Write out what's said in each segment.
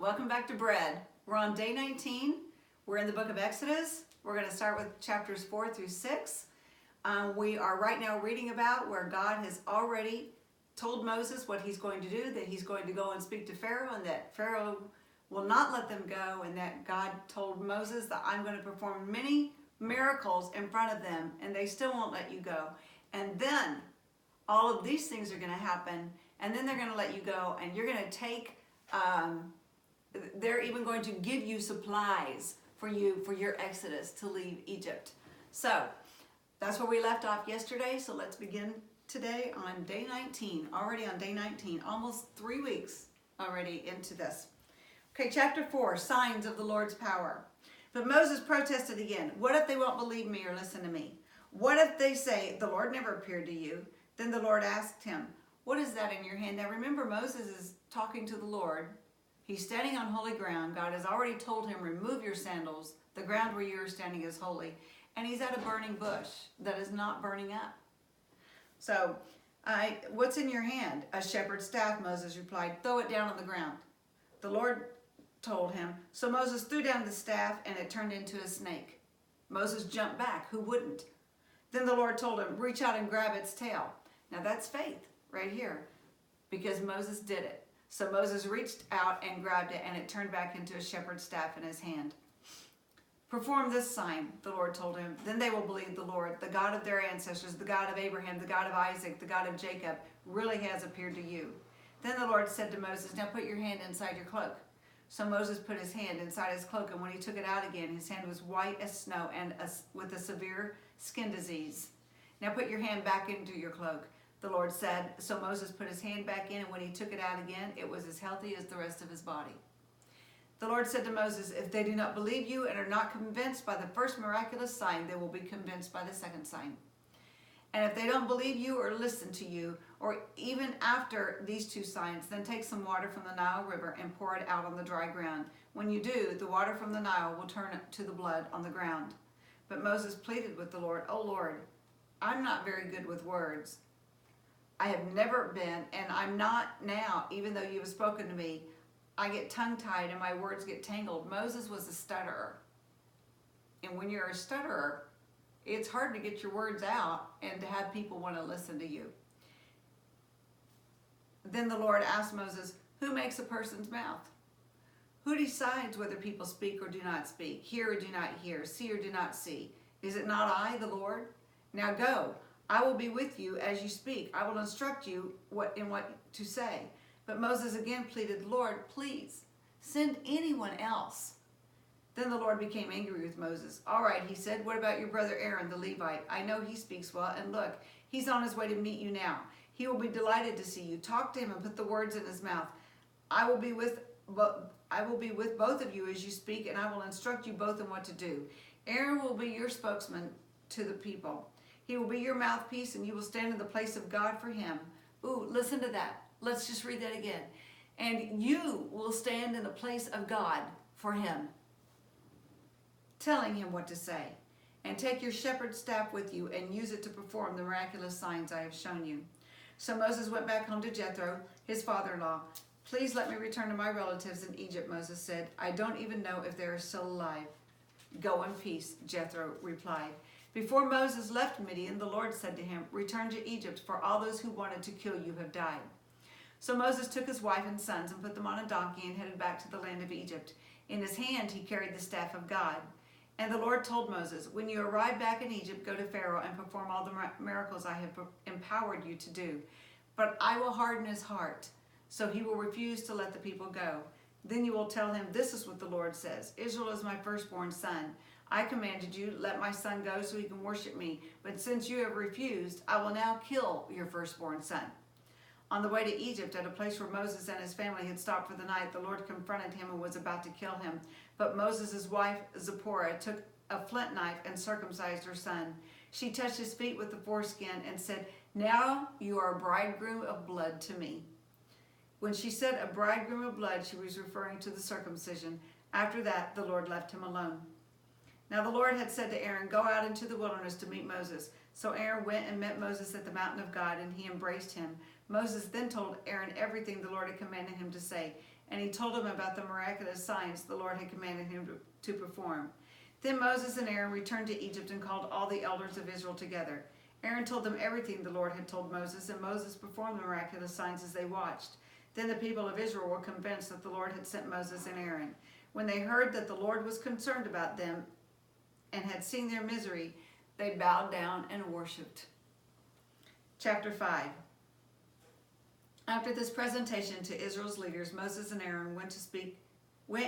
Welcome back to Bread. We're on day 19. We're in the book of Exodus. We're going to start with chapters 4 through 6. We are right now reading about where God has already told Moses what he's going to do, that he's going to go and speak to Pharaoh, and that Pharaoh will not let them go, and that God told Moses that I'm going to perform many miracles in front of them, and they still won't let you go. And then all of these things are going to happen, and then they're going to let you go, and you're going to take they're even going to give you supplies for your exodus to leave Egypt. So that's where we left off yesterday. So let's begin today on day 19. Already on day 19, almost 3 weeks already into this. Okay, chapter 4, signs of the Lord's power. But Moses protested again. What if they won't believe me or listen to me? What if they say, the Lord never appeared to you? Then the Lord asked him, what is that in your hand? Now remember, Moses is talking to the Lord. He's standing on holy ground. God has already told him, remove your sandals. The ground where you are standing is holy. And he's at a burning bush that is not burning up. So, what's in your hand? A shepherd's staff, Moses replied. Throw it down on the ground. The Lord told him. So Moses threw down the staff and it turned into a snake. Moses jumped back. Who wouldn't? Then the Lord told him, reach out and grab its tail. Now that's faith right here, because Moses did it. So Moses reached out and grabbed it, and it turned back into a shepherd's staff in his hand. Perform this sign, the Lord told him. Then they will believe the Lord, the God of their ancestors, the God of Abraham, the God of Isaac, the God of Jacob, really has appeared to you. Then the Lord said to Moses, now put your hand inside your cloak. So Moses put his hand inside his cloak, and when he took it out again, his hand was white as snow and with a severe skin disease. Now put your hand back into your cloak, the Lord said. So Moses put his hand back in, and when he took it out again, it was as healthy as the rest of his body. The Lord said to Moses, if they do not believe you and are not convinced by the first miraculous sign, they will be convinced by the second sign. And if they don't believe you or listen to you, or even after these two signs, then take some water from the Nile River and pour it out on the dry ground. When you do, the water from the Nile will turn to the blood on the ground. But Moses pleaded with the Lord, oh Lord, I'm not very good with words. I have never been, and I'm not now, even though you have spoken to me. I get tongue-tied and my words get tangled. Moses was a stutterer. And when you're a stutterer, it's hard to get your words out and to have people want to listen to you. Then the Lord asked Moses, who makes a person's mouth? Who decides whether people speak or do not speak, hear or do not hear, see or do not see? Is it not I, the Lord? Now go. I will be with you as you speak. I will instruct you what to say. But Moses again pleaded, Lord, please send anyone else. Then the Lord became angry with Moses. All right, he said, what about your brother Aaron, the Levite? I know he speaks well, and look, he's on his way to meet you now. He will be delighted to see you. Talk to him and put the words in his mouth. I will be with both of you as you speak, and I will instruct you both in what to do. Aaron will be your spokesman to the people. He will be your mouthpiece, and you will stand in the place of God for him. Ooh, listen to that. Let's just read that again. And you will stand in the place of God for him, telling him what to say. And take your shepherd's staff with you and use it to perform the miraculous signs I have shown you. So Moses went back home to Jethro, his father-in-law. Please let me return to my relatives in Egypt, Moses said. I don't even know if they are still alive. Go in peace, Jethro replied. Before Moses left Midian, the Lord said to him, return to Egypt, for all those who wanted to kill you have died. So Moses took his wife and sons and put them on a donkey and headed back to the land of Egypt. In his hand he carried the staff of God. And the Lord told Moses, when you arrive back in Egypt, go to Pharaoh and perform all the miracles I have empowered you to do. But I will harden his heart, so he will refuse to let the people go. Then you will tell him, this is what the Lord says. Israel is my firstborn son. I commanded you, let my son go so he can worship me. But since you have refused, I will now kill your firstborn son. On the way to Egypt, at a place where Moses and his family had stopped for the night, the Lord confronted him and was about to kill him. But Moses' wife, Zipporah, took a flint knife and circumcised her son. She touched his feet with the foreskin and said, now you are a bridegroom of blood to me. When she said a bridegroom of blood, she was referring to the circumcision. After that, the Lord left him alone. Now the Lord had said to Aaron, go out into the wilderness to meet Moses. So Aaron went and met Moses at the mountain of God, and he embraced him. Moses then told Aaron everything the Lord had commanded him to say. and he told them about the miraculous signs the Lord had commanded him to perform. Then Moses and Aaron returned to Egypt and called all the elders of Israel together. Aaron told them everything the Lord had told Moses, and Moses performed the miraculous signs as they watched. Then the people of Israel were convinced that the Lord had sent Moses and Aaron. When they heard that the Lord was concerned about them and had seen their misery, they bowed down and worshipped. Chapter 5. After this presentation to Israel's leaders, Moses and Aaron went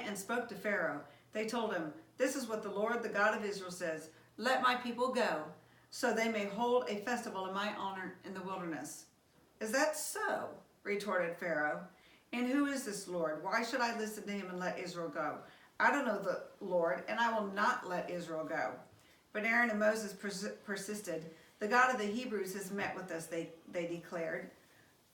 and spoke to Pharaoh. They told him, "This is what the Lord, the God of Israel, says. Let my people go, so they may hold a festival in my honor in the wilderness." "Is that so?" retorted Pharaoh. "And who is this Lord? Why should I listen to him and let Israel go? I don't know the Lord, and I will not let Israel go." But Aaron and Moses persisted. "The God of the Hebrews has met with us," they declared.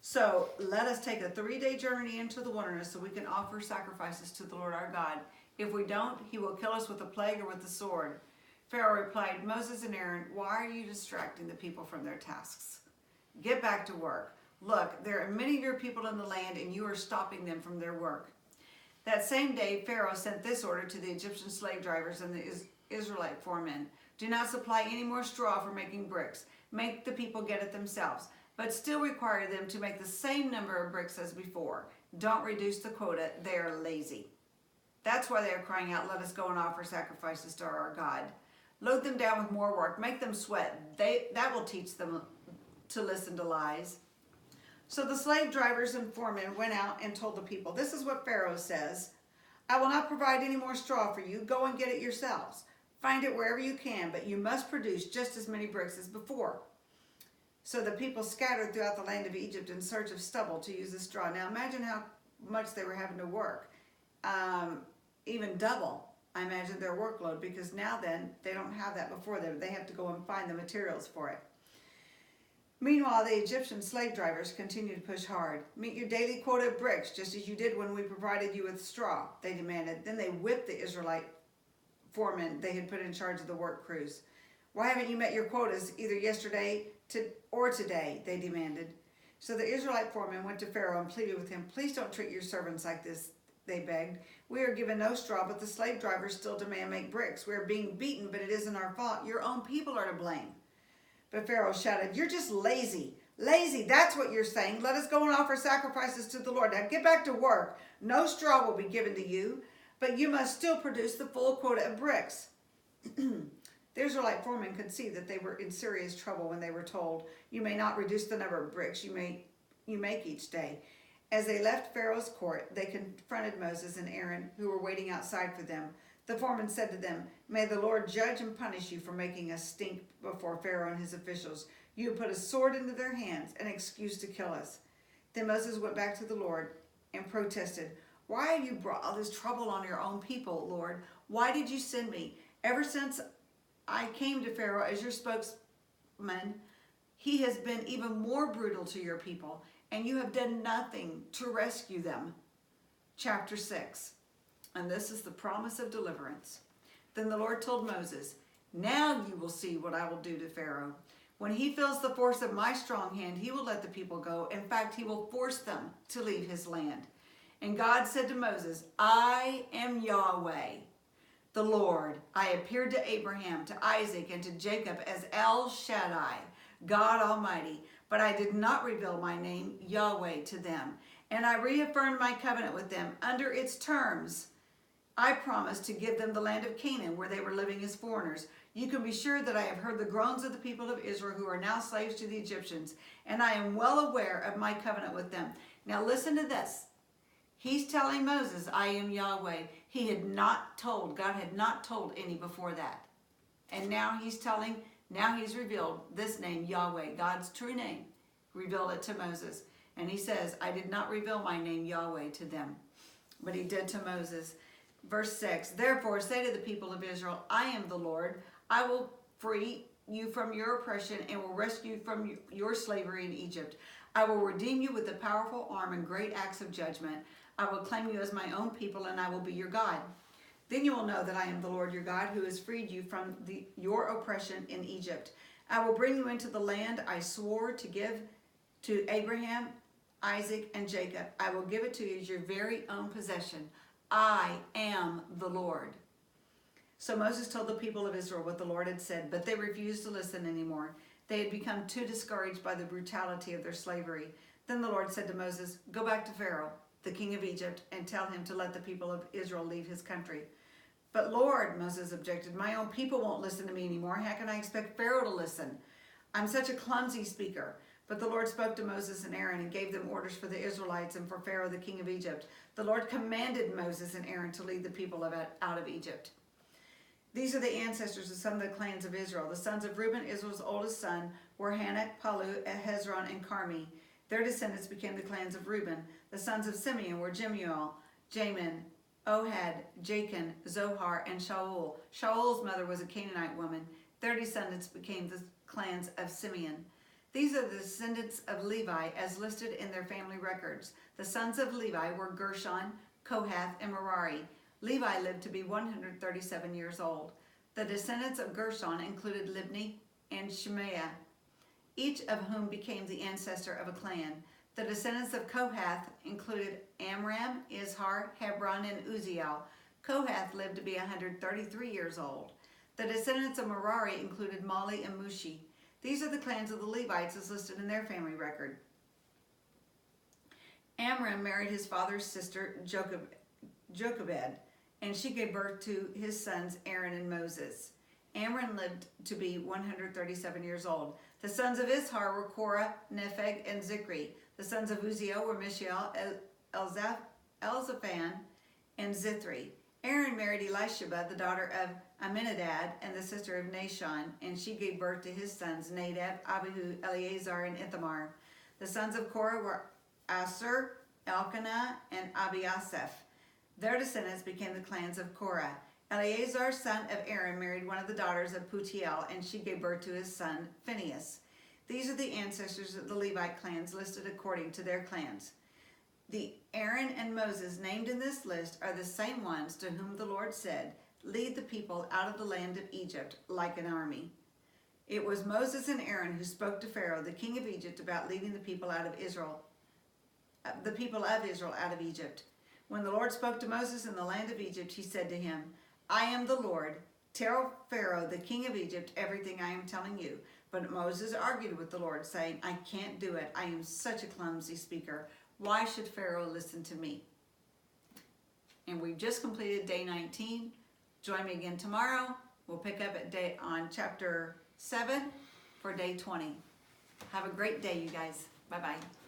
"So let us take a 3-day journey into the wilderness so we can offer sacrifices to the Lord our God. If we don't, he will kill us with a plague or with the sword." Pharaoh replied, "Moses and Aaron, why are you distracting the people from their tasks? Get back to work. Look, there are many of your people in the land, and you are stopping them from their work." That same day, Pharaoh sent this order to the Egyptian slave drivers and the Israelite foremen: "Do not supply any more straw for making bricks. Make the people get it themselves, but still require them to make the same number of bricks as before. Don't reduce the quota. They are lazy." That's why they are crying out, "Let us go and offer sacrifices to our God." Load them down with more work. Make them sweat. That will teach them to listen to lies. So the slave drivers and foremen went out and told the people, "This is what Pharaoh says. I will not provide any more straw for you. Go and get it yourselves. Find it wherever you can, but you must produce just as many bricks as before." So the people scattered throughout the land of Egypt in search of stubble to use as straw. Now imagine how much they were having to work. Even double, I imagine, their workload, because now then they don't have that before them. They have to go and find the materials for it. Meanwhile, the Egyptian slave drivers continued to push hard. "Meet your daily quota of bricks, just as you did when we provided you with straw," they demanded. Then they whipped the Israelite foremen they had put in charge of the work crews. "Why haven't you met your quotas either yesterday or today?" they demanded. So the Israelite foremen went to Pharaoh and pleaded with him, "Please don't treat your servants like this," they begged. "We are given no straw, but the slave drivers still demand make bricks. We are being beaten, but it isn't our fault. Your own people are to blame." But Pharaoh shouted, "You're just lazy. Lazy, that's what you're saying. Let us go and offer sacrifices to the Lord. Now get back to work. No straw will be given to you, but you must still produce the full quota of bricks." The Israelite foremen could see that they were in serious trouble when they were told, "You may not reduce the number of bricks you make each day." As they left Pharaoh's court, they confronted Moses and Aaron, who were waiting outside for them. The foreman said to them, "May the Lord judge and punish you for making us stink before Pharaoh and his officials. You have put a sword into their hands, an excuse to kill us." Then Moses went back to the Lord and protested, "Why have you brought all this trouble on your own people, Lord? Why did you send me? Ever since I came to Pharaoh as your spokesman, he has been even more brutal to your people, and you have done nothing to rescue them." Chapter 6. And this is the promise of deliverance. Then the Lord told Moses, "Now you will see what I will do to Pharaoh. When he feels the force of my strong hand, he will let the people go. In fact, he will force them to leave his land." And God said to Moses, "I am Yahweh, the Lord. I appeared to Abraham, to Isaac, and to Jacob as El Shaddai, God Almighty, but I did not reveal my name, Yahweh, to them. And I reaffirmed my covenant with them. Under its terms, I promised to give them the land of Canaan, where they were living as foreigners. You can be sure that I have heard the groans of the people of Israel, who are now slaves to the Egyptians, and I am well aware of my covenant with them." Now listen to this. He's telling Moses, "I am Yahweh." God had not told any before that. And now he's revealed this name, Yahweh, God's true name, revealed it to Moses. And he says, "I did not reveal my name, Yahweh, to them, but he did to Moses." Verse 6, "Therefore say to the people of Israel, I am the Lord. I will free you from your oppression and will rescue you from your slavery in Egypt. I will redeem you with a powerful arm and great acts of judgment. I will claim you as my own people, and I will be your God. Then you will know that I am the Lord your God, who has freed you from your oppression in Egypt. I will bring you into the land I swore to give to Abraham, Isaac, and Jacob. I will give it to you as your very own possession. I am the Lord. So Moses told the people of Israel what the Lord had said, but they refused to listen anymore. They had become too discouraged by the brutality of their slavery. Then the Lord said to Moses, "Go back to Pharaoh, the king of Egypt, and tell him to let the people of Israel leave his country." "But Lord," Moses objected, "my own people won't listen to me anymore. How can I expect Pharaoh to listen? I'm such a clumsy speaker." But the Lord spoke to Moses and Aaron and gave them orders for the Israelites and for Pharaoh, the king of Egypt. The Lord commanded Moses and Aaron to lead the people out of Egypt. These are the ancestors of some of the clans of Israel. The sons of Reuben, Israel's oldest son, were Hanak, Palu, Hezron, and Carmi. Their descendants became the clans of Reuben. The sons of Simeon were Jemuel, Jamin, Ohad, Jachin, Zohar, and Shaul. Shaul's mother was a Canaanite woman. Their descendants became the clans of Simeon. These are the descendants of Levi as listed in their family records. The sons of Levi were Gershon, Kohath, and Merari. Levi lived to be 137 years old. The descendants of Gershon included Libni and Shemaiah, each of whom became the ancestor of a clan. The descendants of Kohath included Amram, Izhar, Hebron, and Uzziel. Kohath lived to be 133 years old. The descendants of Merari included Mali and Mushi. These are the clans of the Levites as listed in their family record. Amram married his father's sister Jochebed, and she gave birth to his sons Aaron and Moses. Amram lived to be 137 years old. The sons of Izhar were Korah, Nepheg, and Zikri. The sons of Uzziel were Mishael, Elzaphan, and Zithri. Aaron married Elisheba, the daughter of Aminadab and the sister of Nashon, and she gave birth to his sons Nadab, Abihu, Eleazar, and Ithamar. The sons of Korah were Asher, Elkanah, and Abiasaph. Their descendants became the clans of Korah. Eleazar, son of Aaron, married one of the daughters of Putiel, and she gave birth to his son Phinehas. These are the ancestors of the Levite clans listed according to their clans. The Aaron and Moses named in this list are the same ones to whom the Lord said, "Lead the people out of the land of Egypt like an army." It was Moses and Aaron who spoke to Pharaoh, the king of Egypt, about leading the people of Israel out of Egypt. When the Lord spoke to Moses in the land of Egypt, he said to him, "I am the Lord. Tell Pharaoh, the king of Egypt, everything I am telling you." But Moses argued with the Lord, saying, "I can't do it. I am such a clumsy speaker. Why should Pharaoh listen to me?" And we've just completed day 19. Join me again tomorrow. We'll pick up on chapter 7 for day 20. Have a great day, you guys. Bye-bye.